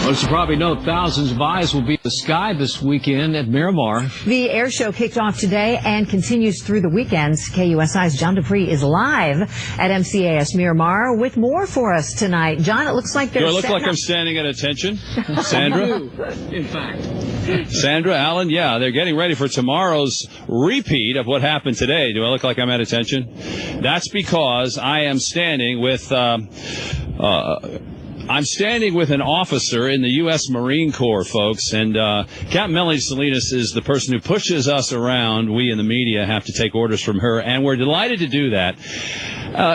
Well, as you probably know, thousands of eyes will be in the sky this weekend at Miramar. The air show kicked off today and continues through the weekends. KUSI's John Dupree is live at MCAS Miramar with more for us tonight. John, it looks like Do I look like I'm standing at attention? Sandra? In fact. Sandra, Alan, yeah, they're getting ready for tomorrow's repeat of what happened today. Do I look like I'm at attention? That's because I am standing with... I'm standing with an officer in the U.S. Marine Corps, folks, and Capt. Melanie Salinas is the person who pushes us around. We in the media have to take orders from her, and we're delighted to do that.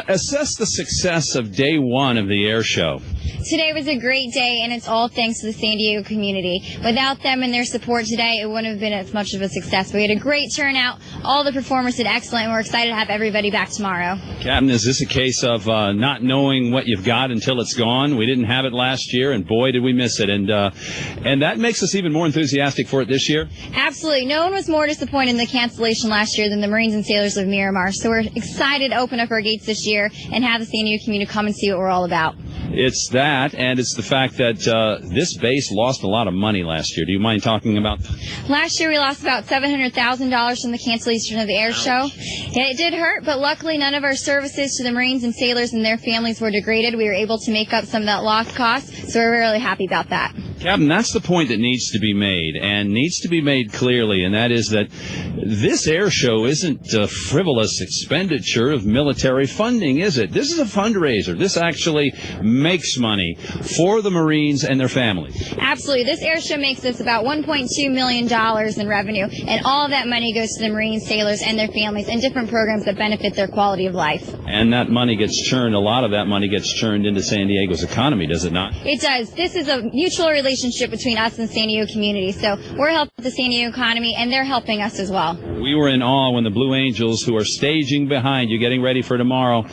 Assess the success of day one of the air show. Today was a great day, and it's all thanks to the San Diego community. Without them and their support today, it wouldn't have been as much of a success. We had a great turnout. All the performers did excellent, and we're excited to have everybody back tomorrow. Captain, is this a case of not knowing what you've got until it's gone? We didn't have it last year, and boy, did we miss it. And that makes us even more enthusiastic for it this year? Absolutely. No one was more disappointed in the cancellation last year than the Marines and Sailors of Miramar. So we're excited to open up our gates this year and have the San Diego community come and see what we're all about. It's that, and it's the fact that this base lost a lot of money last year. Do you mind talking about that? Last year we lost about $700,000 from the cancellation of the air show. It did hurt, but luckily none of our services to the Marines and Sailors and their families were degraded. We were able to make up some of that lost cost, so we're really happy about that. Captain, that's the point that needs to be made, and needs to be made clearly, and that is that this air show isn't a frivolous expenditure of military funding, is it? This is a fundraiser. This actually makes money for the Marines and their families. Absolutely. This air show makes us about $1.2 million in revenue, and all of that money goes to the Marines, Sailors, and their families, and different programs that benefit their quality of life. And that money gets churned, a lot of that money gets churned into San Diego's economy, does it not? It does. This is a mutual relationship between us and the San Diego community, so we're helping the San Diego economy, and they're helping us as well. We were in awe when the Blue Angels, who are staging behind you, getting ready for tomorrow,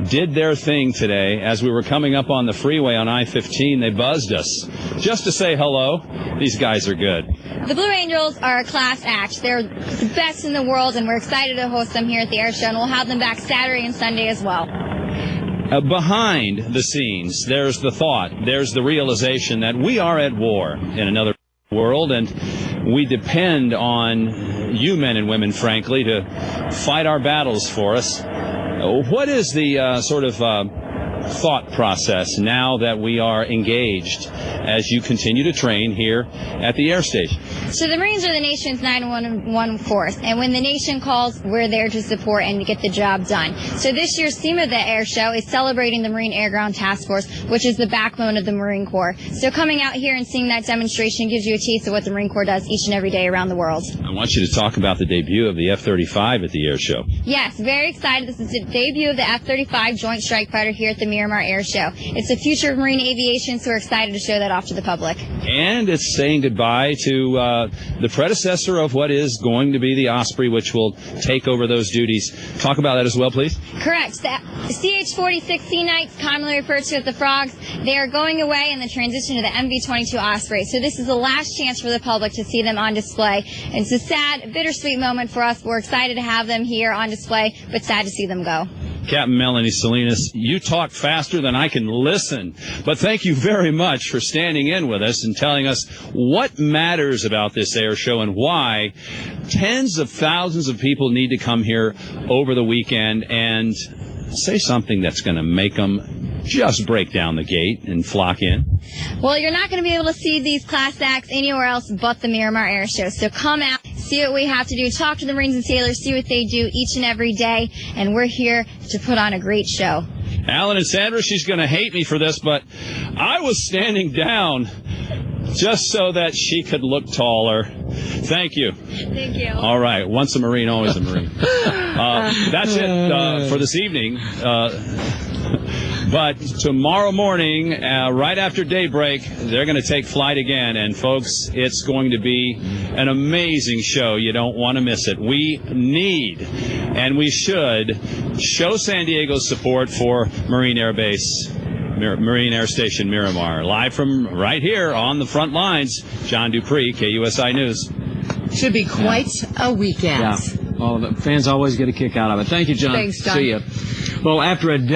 did their thing today. As we were coming up on the freeway on I-15, they buzzed us just to say hello. These guys are good. The Blue Angels are a class act. They're the best in the world, and we're excited to host them here at the air show, and we'll have them back Saturday and Sunday as well. Behind the scenes, there's the thought, there's the realization that we are at war in another world, and we depend on you men and women, frankly, to fight our battles for us. What is the sort of thought process now that we are engaged as you continue to train here at the air station? So the Marines are the nation's 911 force, and when the nation calls, we're there to support and to get the job done. So this year's theme of the air show is celebrating the Marine Air Ground Task Force, which is the backbone of the Marine Corps. So coming out here and seeing that demonstration gives you a taste of what the Marine Corps does each and every day around the world. I want you to talk about the debut of the F-35 at the air show. Yes, very excited. This is the debut of the F-35 Joint Strike Fighter here at the Miramar Air Show. It's the future of marine aviation, so we're excited to show that off to the public. And it's saying goodbye to the predecessor of what is going to be the Osprey, which will take over those duties. Talk about that as well, please. Correct. The CH-46 Sea Knights, commonly referred to as the Frogs, they are going away in the transition to the MV-22 Osprey. So this is the last chance for the public to see them on display. And it's a sad, bittersweet moment for us. We're excited to have them here on display, but sad to see them go. Captain Melanie Salinas, you talk faster than I can listen, but thank you very much for standing in with us and telling us what matters about this air show and why tens of thousands of people need to come here over the weekend and say something that's going to make them just break down the gate and flock in. Well, you're not going to be able to see these class acts anywhere else but the Miramar Air Show. So come out, see what we have to do, talk to the Marines and Sailors, see what they do each and every day, and we're here to put on a great show. Alan and Sandra, she's going to hate me for this, but I was standing down just so that she could look taller. Thank you. Thank you. All right. Once a Marine, always a Marine. That's it for this evening. But tomorrow morning, right after daybreak, they're going to take flight again. And, folks, it's going to be an amazing show. You don't want to miss it. We need, and we should, show San Diego's support for Marine Air Base, Marine Air Station Miramar. Live from right here on the front lines, John Dupree, KUSI News. Should be quite a weekend. Yeah. Well, the fans always get a kick out of it. Thank you, John. Thanks, John. See you. Well, after a day